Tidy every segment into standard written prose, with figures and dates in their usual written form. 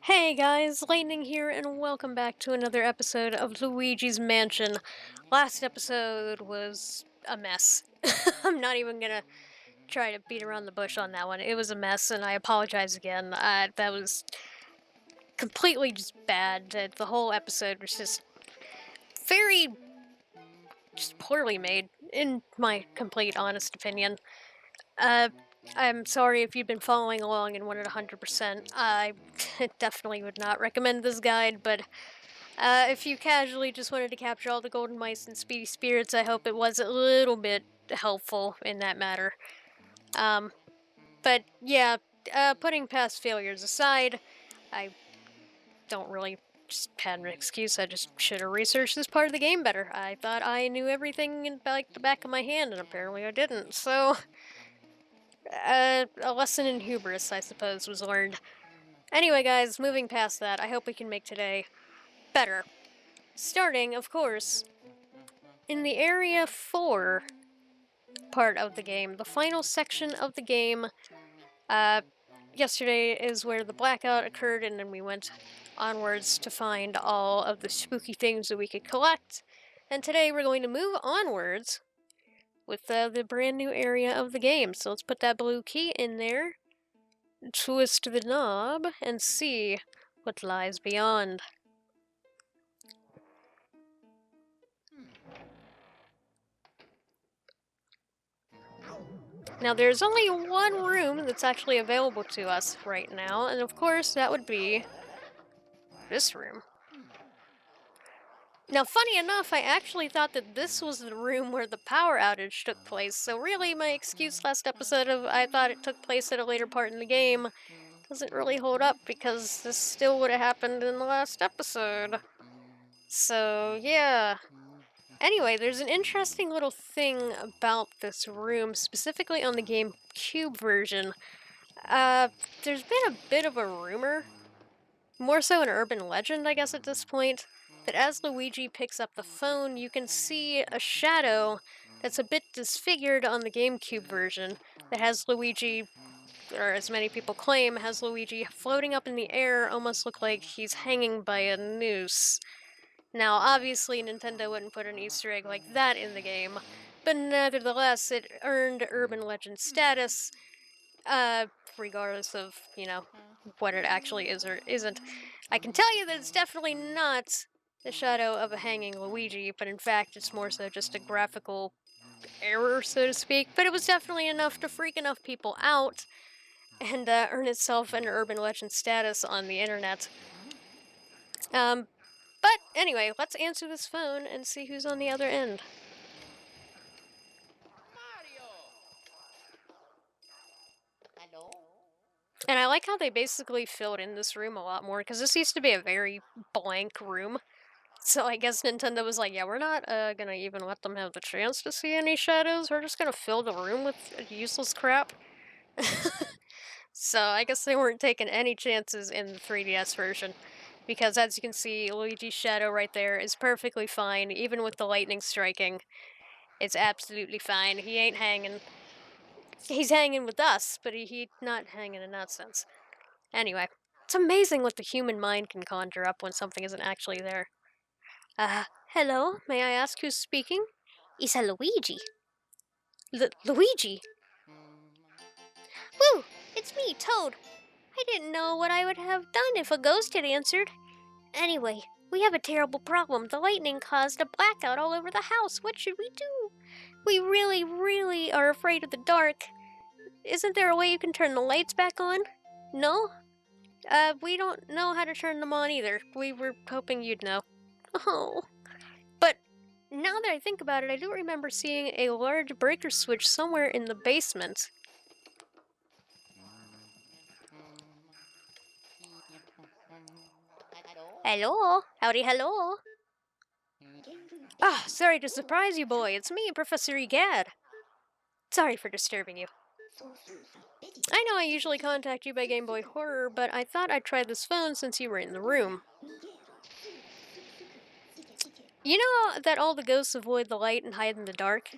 Hey guys, Lightning here, and welcome back to another episode of Luigi's Mansion. Last episode was a mess. I'm not even gonna try to beat around the bush on that one. It was a mess, and I apologize again. That was completely just bad. The whole episode was just very, just poorly made, in my complete honest opinion. Uh, I'm sorry if you've been following along and wanted 100%. I definitely would not recommend this guide, but if you casually just wanted to capture all the golden mice and speedy spirits, I hope it was a little bit helpful in that matter. Um, but yeah, putting past failures aside, I don't really just had an excuse. I just should have researched this part of the game better. I thought I knew everything in like the back of my hand, and apparently I didn't. So, a lesson in hubris, I suppose, was learned. Anyway, guys, moving past that, I hope we can make today better. Starting, of course, in the Area 4 part of the game, the final section of the game. Uh, Yesterday is where the blackout occurred, and then we went onwards to find all of the spooky things that we could collect. And today we're going to move onwards with the brand new area of the game. So let's put that blue key in there, twist the knob, and see what lies beyond. Now, there's only one room that's actually available to us right now, and of course, that would be this room. Now, funny enough, I actually thought that this was the room where the power outage took place, so really my excuse last episode of I thought it took place at a later part in the game doesn't really hold up, because this still would have happened in the last episode. So, yeah. Anyway, there's an interesting little thing about this room, specifically on the GameCube version. There's been a bit of a rumor, more so an urban legend, I guess, at this point, that as Luigi picks up the phone, you can see a shadow that's a bit disfigured on the GameCube version that has Luigi, or as many people claim, has Luigi floating up in the air, almost look like he's hanging by a noose. Now, obviously, Nintendo wouldn't put an Easter egg like that in the game, but nevertheless, it earned urban legend status, uh, regardless of, what it actually is or isn't. I can tell you that it's definitely not the shadow of a hanging Luigi, but in fact, it's more so just a graphical error, so to speak. But it was definitely enough to freak enough people out and earn itself an urban legend status on the internet. But anyway, let's answer this phone and see who's on the other end. And I like how they basically filled in this room a lot more, because this used to be a very blank room. So I guess Nintendo was like, yeah, we're not gonna even let them have the chance to see any shadows. We're just gonna fill the room with useless crap. So I guess they weren't taking any chances in the 3DS version. Because as you can see, Luigi's Shadow right there is perfectly fine, even with the lightning striking. It's absolutely fine. He ain't hanging. He's hanging with us, but he not hanging in that sense. Anyway, it's amazing what the human mind can conjure up when something isn't actually there. Hello, may I ask who's speaking? It's a Luigi. Luigi? Woo! It's me, Toad. I didn't know what I would have done if a ghost had answered. Anyway, we have a terrible problem. The lightning caused a blackout all over the house. What should we do? We really, really are afraid of the dark. Isn't there a way you can turn the lights back on? No? We don't know how to turn them on either. We were hoping you'd know. Oh. But now that I think about it, I do remember seeing a large breaker switch somewhere in the basement. Hello? Howdy, hello? Ah, sorry to surprise you, boy. It's me, Professor Egad. Sorry for disturbing you. I know I usually contact you by Game Boy Horror, but I thought I'd try this phone since you were in the room. You know that all the ghosts avoid the light and hide in the dark?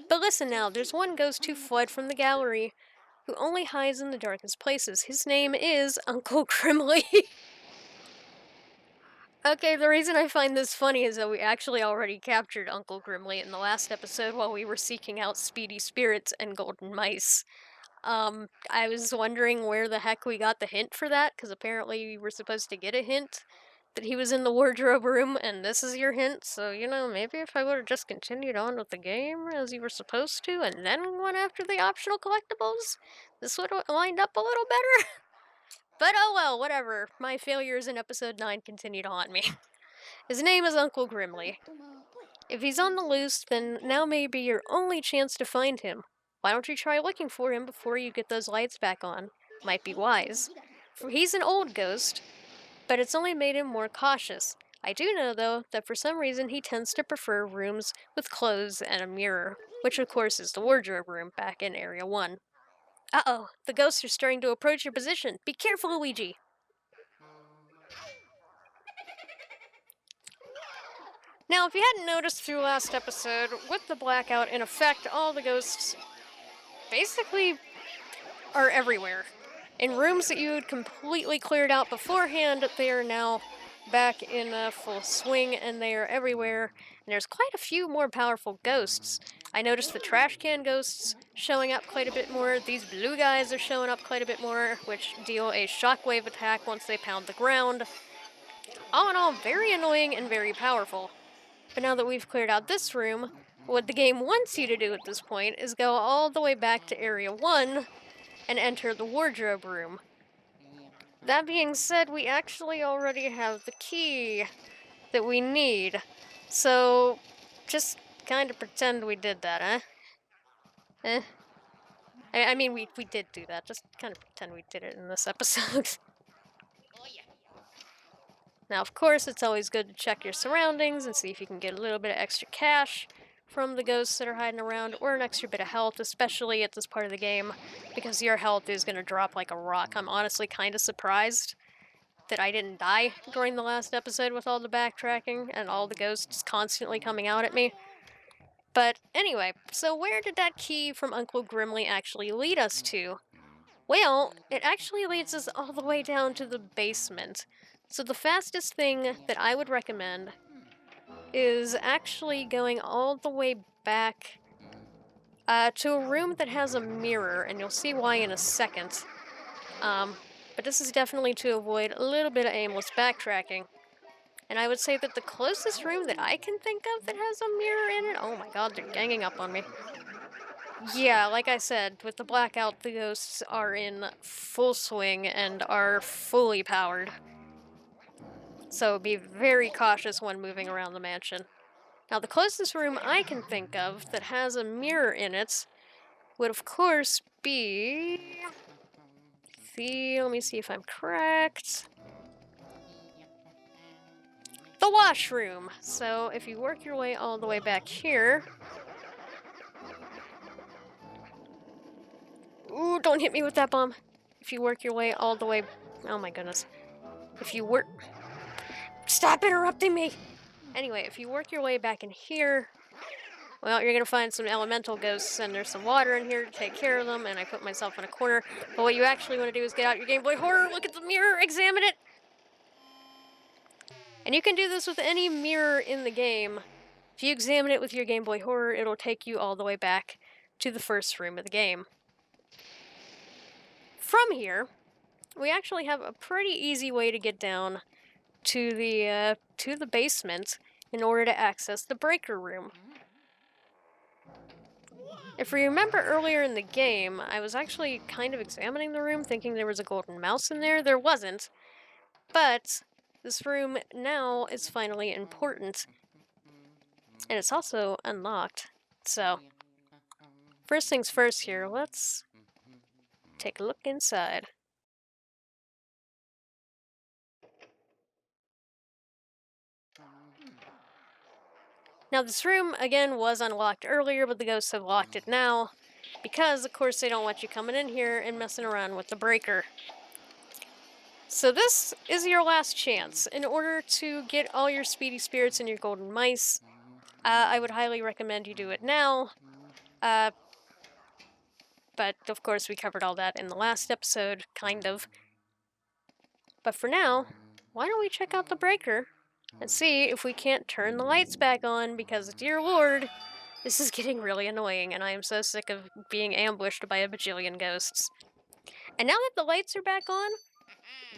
But listen now, there's one ghost who fled from the gallery, who only hides in the darkest places. His name is Uncle Grimly. Okay, the reason I find this funny is that we actually already captured Uncle Grimly in the last episode while we were seeking out speedy spirits and golden mice. I was wondering where the heck we got the hint for that, because apparently we were supposed to get a hint that he was in the wardrobe room, and this is your hint, so, maybe if I would have just continued on with the game as you were supposed to, and then went after the optional collectibles, this would have lined up a little better. But oh well, whatever. My failures in episode 9 continue to haunt me. His name is Uncle Grimly. If he's on the loose, then now may be your only chance to find him. Why don't you try looking for him before you get those lights back on? Might be wise. For he's an old ghost, but it's only made him more cautious. I do know, though, that for some reason he tends to prefer rooms with clothes and a mirror, which of course is the wardrobe room back in Area 1. Uh-oh, the ghosts are starting to approach your position. Be careful, Luigi. Now, if you hadn't noticed through last episode, with the blackout in effect, all the ghosts basically are everywhere. In rooms that you had completely cleared out beforehand, they are now back in full swing and they are everywhere. And there's quite a few more powerful ghosts. I noticed the trash can ghosts showing up quite a bit more. These blue guys are showing up quite a bit more, which deal a shockwave attack once they pound the ground. All in all, very annoying and very powerful. But now that we've cleared out this room, what the game wants you to do at this point is go all the way back to Area 1 and enter the wardrobe room. That being said, we actually already have the key that we need. So, just kind of pretend we did that, huh? Eh? I mean, we did do that. Just kind of pretend we did it in this episode. Now, of course, it's always good to check your surroundings and see if you can get a little bit of extra cash from the ghosts that are hiding around, or an extra bit of health, especially at this part of the game, because your health is going to drop like a rock. I'm honestly kind of surprised that I didn't die during the last episode with all the backtracking and all the ghosts constantly coming out at me. But anyway, so where did that key from Uncle Grimly actually lead us to? Well, it actually leads us all the way down to the basement. So the fastest thing that I would recommend is actually going all the way back to a room that has a mirror, and you'll see why in a second. But this is definitely to avoid a little bit of aimless backtracking. And I would say that the closest room that I can think of that has a mirror in it... Oh my god, they're ganging up on me. Yeah, like I said, with the blackout, the ghosts are in full swing and are fully powered. So be very cautious when moving around the mansion. Now, the closest room I can think of that has a mirror in it would, of course, be... Let me see if I'm correct. The washroom. So if you work your way all the way back here... Ooh, don't hit me with that bomb. If you work your way all the way... Oh my goodness. If you work... Stop interrupting me! Anyway, if you work your way back in here... Well, you're gonna find some elemental ghosts, and there's some water in here to take care of them, and I put myself in a corner. But what you actually want to do is get out your Game Boy Horror, look at the mirror, examine it! And you can do this with any mirror in the game. If you examine it with your Game Boy Horror, it'll take you all the way back to the first room of the game. From here, we actually have a pretty easy way to get down to the basement in order to access the breaker room. If we remember earlier in the game, I was actually kind of examining the room thinking there was a golden mouse in there. There wasn't. But this room now is finally important. And it's also unlocked. So, first things first here, let's take a look inside. Now, this room, again, was unlocked earlier, but the ghosts have locked it now. Because, of course, they don't want you coming in here and messing around with the breaker. So this is your last chance. In order to get all your speedy spirits and your golden mice, I would highly recommend you do it now. But, of course, we covered all that in the last episode, kind of. But for now, why don't we check out the breaker and see if we can't turn the lights back on, because, dear lord, this is getting really annoying, and I am so sick of being ambushed by a bajillion ghosts. And now that the lights are back on,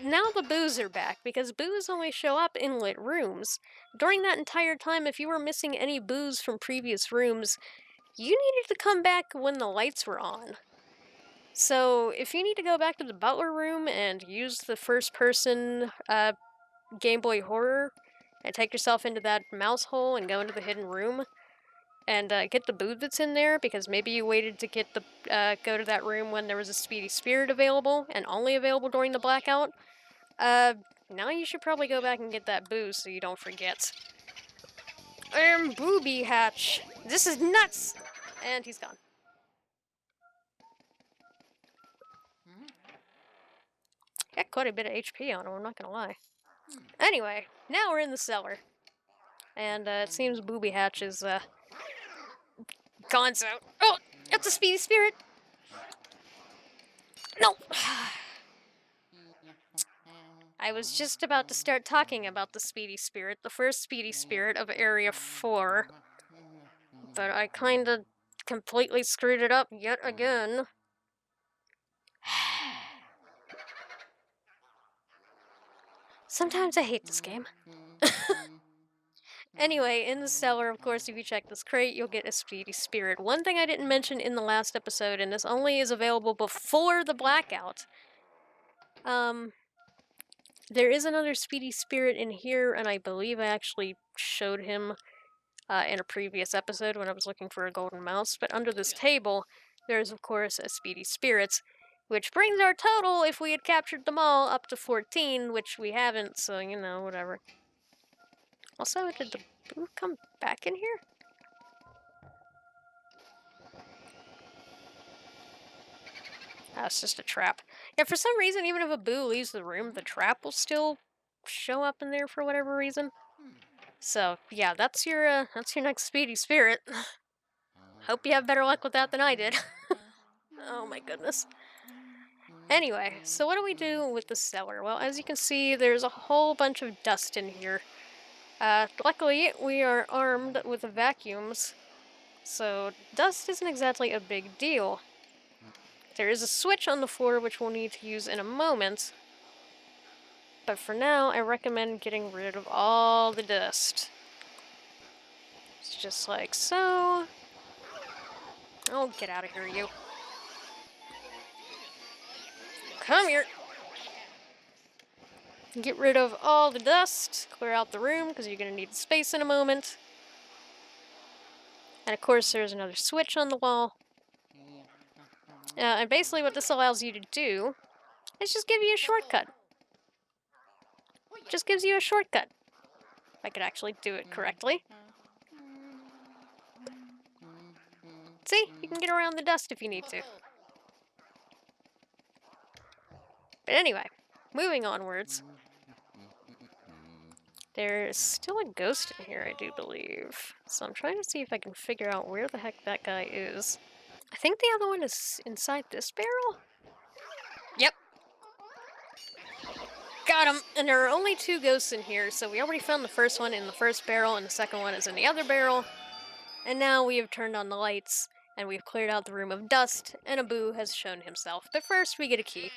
now the boos are back, because boos only show up in lit rooms. During that entire time, if you were missing any boos from previous rooms, you needed to come back when the lights were on. So, if you need to go back to the butler room and use the first-person Game Boy Horror and take yourself into that mouse hole and go into the hidden room and get the boo that's in there, because maybe you waited to get the go to that room when there was a Speedy Spirit available and only available during the blackout, now you should probably go back and get that boo so you don't forget. Booby hatch. This is nuts! And he's gone. Got quite a bit of HP on him, I'm not gonna lie. Anyway, now we're in the cellar. And it seems Booby Hatch is gone out. Oh! It's a Speedy Spirit! No! I was just about to start talking about the Speedy Spirit, the first Speedy Spirit of Area 4. But I kinda completely screwed it up yet again. Sometimes I hate this game. Anyway, in the cellar, of course, if you check this crate, you'll get a Speedy Spirit. One thing I didn't mention in the last episode, and this only is available before the blackout, there is another Speedy Spirit in here, and I believe I actually showed him in a previous episode when I was looking for a golden mouse. But under this table, there's, of course, a Speedy Spirit, which brings our total, if we had captured them all, up to 14, which we haven't, so, you know, whatever. Also, did the boo come back in here? Oh, it's just a trap. Yeah, for some reason, even if a boo leaves the room, the trap will still show up in there for whatever reason. So, yeah, that's your next Speedy Spirit. Hope you have better luck with that than I did. Oh my goodness. Anyway, so what do we do with the cellar? Well, as you can see, there's a whole bunch of dust in here. Luckily, we are armed with vacuums, so dust isn't exactly a big deal. There is a switch on the floor which we'll need to use in a moment, but for now, I recommend getting rid of all the dust. It's just like so. Oh, get out of here, you. Come here. Get rid of all the dust, clear out the room, because you're going to need space in a moment. And of course, there's another switch on the wall. And basically what this allows you to do is just give you a shortcut. Just gives you a shortcut. If I could actually do it correctly. See? You can get around the dust if you need to. But anyway, moving onwards. There's still a ghost in here, I do believe. So I'm trying to see if I can figure out where the heck that guy is. I think the other one is inside this barrel? Yep. Got him! And there are only 2 ghosts in here, so we already found the first one in the first barrel, and the second one is in the other barrel. And now we have turned on the lights, and we've cleared out the room of dust, and a boo has shown himself. But first, we get a key.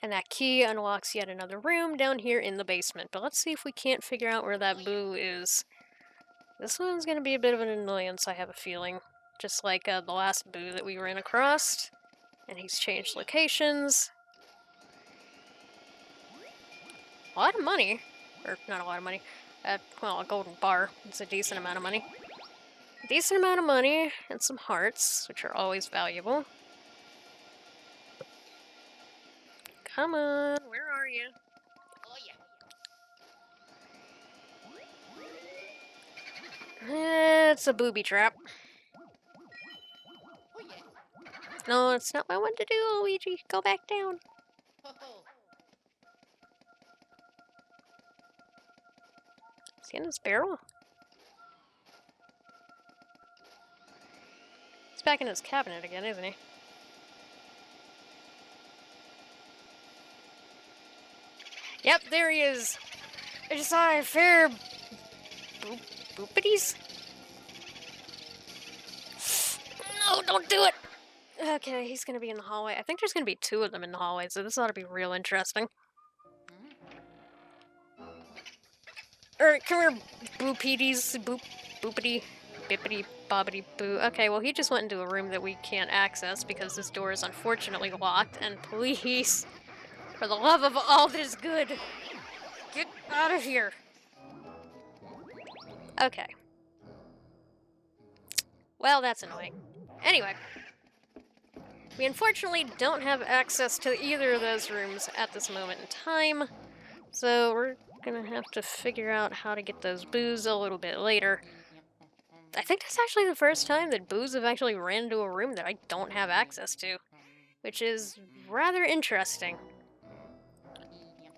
And that key unlocks yet another room down here in the basement. But let's see if we can't figure out where that boo is. This one's going to be a bit of an annoyance, I have a feeling. Just like the last boo that we ran across. And he's changed locations. A lot of money. Or, not a lot of money. Well, a golden bar. It's a decent amount of money. A decent amount of money, and some hearts, which are always valuable. Come on, where are you? It's a booby trap. No, it's not what I want to do, Luigi. Go back down. Is he in his barrel? He's back in his cabinet again, isn't he? Yep, there he is. I just saw a fair boopities. No, don't do it. Okay, he's gonna be in the hallway. I think there's gonna be 2 of them in the hallway, so this ought to be real interesting. Alright, come here, boopities. Boopity. Bippity bobbity boo. Okay, well, he just went into a room that we can't access because this door is unfortunately locked. And please, for the love of all that is good, get out of here. Okay. Well, that's annoying. Anyway, we unfortunately don't have access to either of those rooms at this moment in time, so we're gonna have to figure out how to get those boos a little bit later. I think that's actually the first time that boos have actually ran into a room that I don't have access to, which is rather interesting.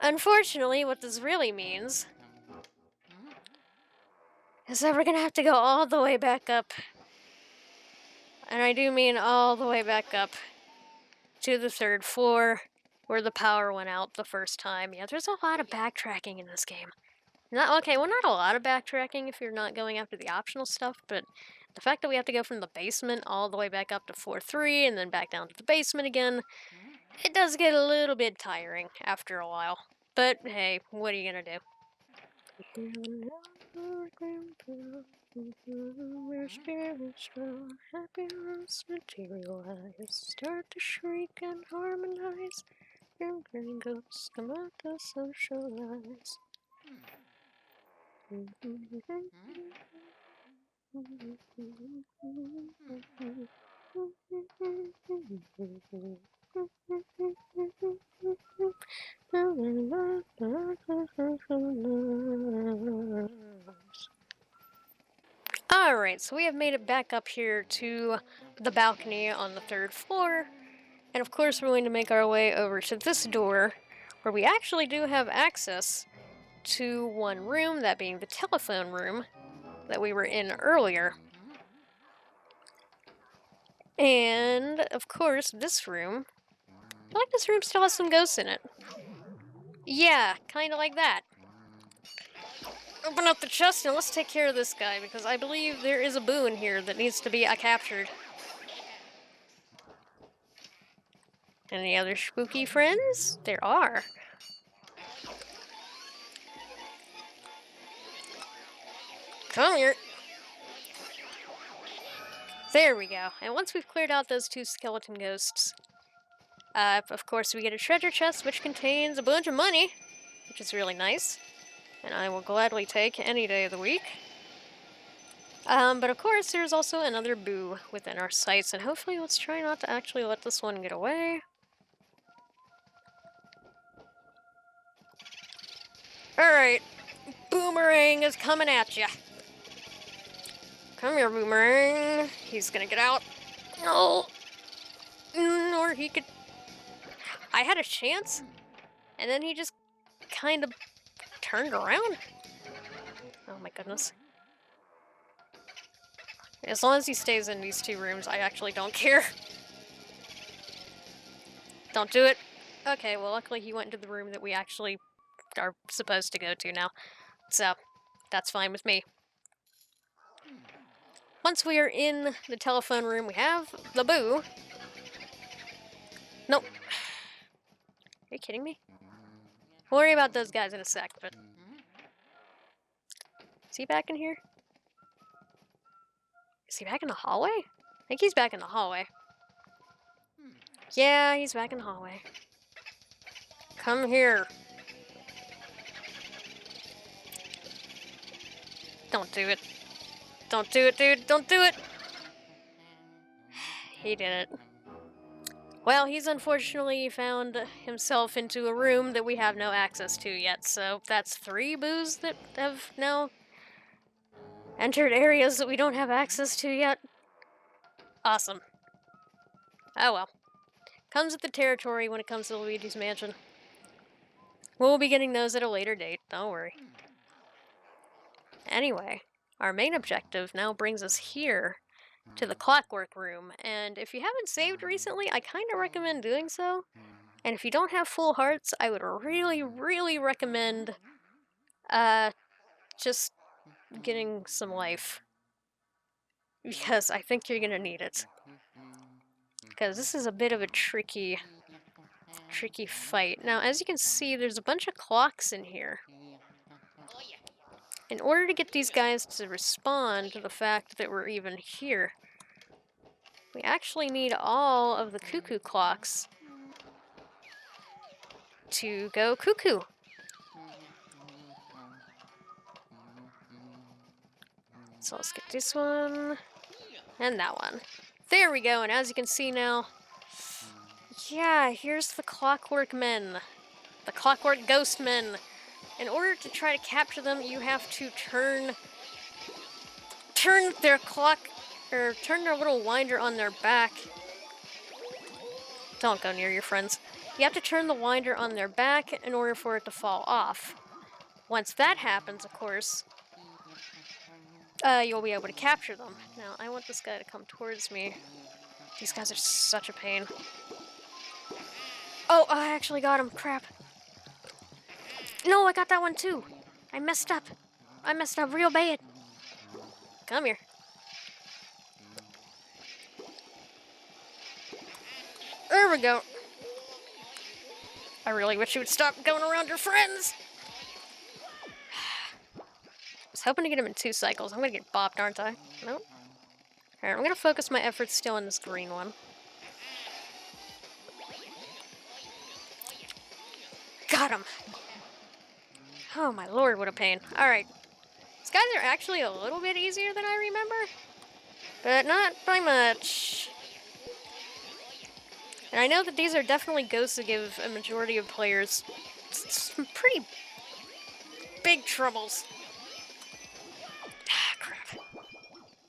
Unfortunately, what this really means is that we're gonna have to go all the way back up. And I do mean all the way back up to the 3rd floor where the power went out the first time. Yeah, there's a lot of backtracking in this game. Not a lot of backtracking if you're not going after the optional stuff, but the fact that we have to go from the basement all the way back up to floor 3 and then back down to the basement again, it does get a little bit tiring after a while. But hey, what are you gonna do? Where spirits grow, happiness materialize, start to shriek and harmonize. Your green ghosts come out to socialize. Alright, so we have made it back up here to the balcony on the 3rd floor. And of course, we're going to make our way over to this door, where we actually do have access to one room, that being the telephone room that we were in earlier. And of course, this room, I feel like this room still has some ghosts in it. Yeah, kind of like that. Open up the chest and let's take care of this guy, because I believe there is a boo in here that needs to be captured. Any other spooky friends? There are. Come here. There we go. And once we've cleared out those 2 skeleton ghosts, of course we get a treasure chest which contains a bunch of money, which is really nice, and I will gladly take any day of the week. But of course there's also another boo within our sights, and hopefully let's try not to actually let this one get away. Alright, Boomerang is coming at ya. Come here, Boomerang. He's gonna get out. No. Or he could... I had a chance, and then he just kind of turned around. Oh my goodness. As long as he stays in these 2 rooms, I actually don't care. Don't do it. Okay, well, luckily he went into the room that we actually are supposed to go to now. So, that's fine with me. Once we are in the telephone room, we have the boo. Nope. Are you kidding me? We'll worry about those guys in a sec, but... Is he back in here? Is he back in the hallway? I think he's back in the hallway. Yeah, he's back in the hallway. Come here. Don't do it. Don't do it, dude. Don't do it! He did it. Well, he's unfortunately found himself into a room that we have no access to yet, so that's 3 boos that have now entered areas that we don't have access to yet. Awesome. Oh well. Comes with the territory when it comes to Luigi's Mansion. We'll be getting those at a later date, don't worry. Anyway, our main objective now brings us here to the Clockwork Room, and if you haven't saved recently, I kind of recommend doing so. And if you don't have full hearts, I would really, really recommend uh, just getting some life. Because I think you're gonna need it. Because this is a bit of a tricky fight. Now, as you can see, there's a bunch of clocks in here. In order to get these guys to respond to the fact that we're even here, we actually need all of the cuckoo clocks to go cuckoo. So let's get this one and that one. There we go, and as you can see now, yeah, here's the Clockwork Men. The Clockwork Ghost Men. In order to try to capture them, you have to turn their clock, or turn their little winder on their back. Don't go near your friends. You have to turn the winder on their back in order for it to fall off. Once that happens, of course, you'll be able to capture them. Now, I want this guy to come towards me. These guys are such a pain. Oh, I actually got him. Crap. No, I got that one too. I messed up. I messed up real bad. Come here. There we go. I really wish you would stop going around your friends. I was hoping to get him in 2 cycles. I'm gonna get bopped, aren't I? Nope. Alright, I'm gonna focus my efforts still on this green one. Got him! Oh my lord, what a pain. Alright. These guys are actually a little bit easier than I remember, but not by much. And I know that these are definitely ghosts that give a majority of players some pretty big troubles. Ah, crap.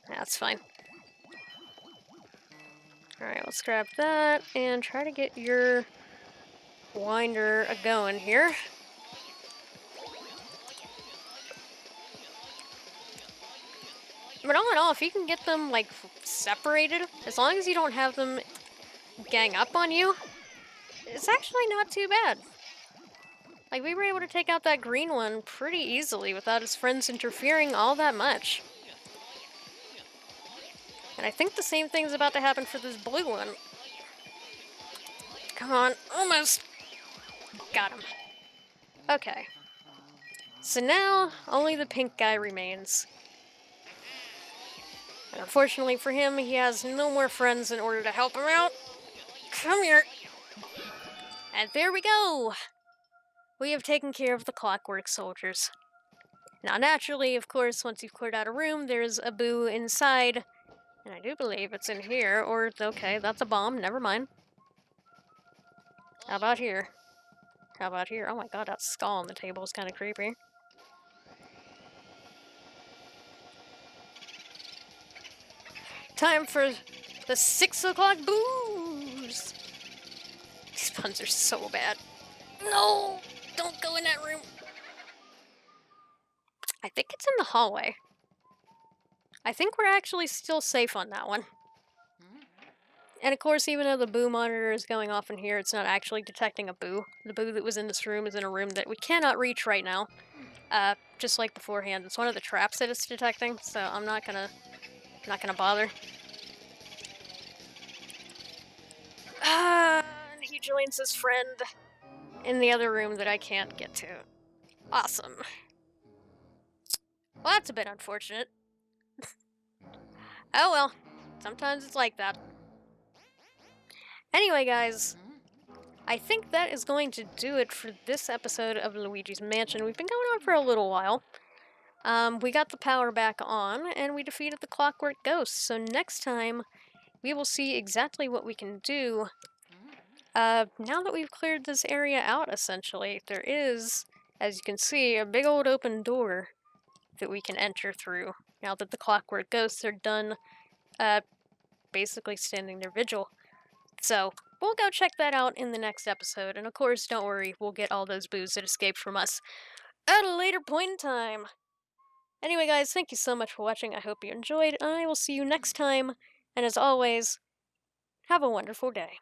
That's fine. Alright, let's grab that and try to get your winder a-going here. But all in all, if you can get them, like, separated, as long as you don't have them gang up on you, it's actually not too bad. Like, we were able to take out that green one pretty easily without his friends interfering all that much. And I think the same thing's about to happen for this blue one. Come on, almost! Got him. Okay. So now, only the pink guy remains. And unfortunately for him, he has no more friends in order to help him out. Come here! And there we go! We have taken care of the Clockwork Soldiers. Now, naturally, of course, once you've cleared out a room, there's a boo inside. And I do believe it's in here, or, okay, that's a bomb, never mind. How about here? How about here? Oh my god, that skull on the table is kind of creepy. Time for the 6 o'clock booze! These puns are so bad. No! Don't go in that room! I think it's in the hallway. I think we're actually still safe on that one. And of course, even though the boo monitor is going off in here, it's not actually detecting a boo. The boo that was in this room is in a room that we cannot reach right now. Just like beforehand, it's one of the traps that it's detecting, so I'm not gonna bother. And he joins his friend in the other room that I can't get to. Awesome. Well, that's a bit unfortunate. Oh well, sometimes it's like that. Anyway, guys, I think that is going to do it for this episode of Luigi's Mansion. We've been going on for a little while. We got the power back on, and we defeated the Clockwork Ghost. So next time, we will see exactly what we can do. Now that we've cleared this area out, essentially, there is, as you can see, a big old open door that we can enter through. Now that the Clockwork Ghosts are done, basically standing their vigil. So, we'll go check that out in the next episode, and of course, don't worry, we'll get all those boos that escaped from us at a later point in time. Anyway, guys, thank you so much for watching. I hope you enjoyed, and I will see you next time. And as always, have a wonderful day.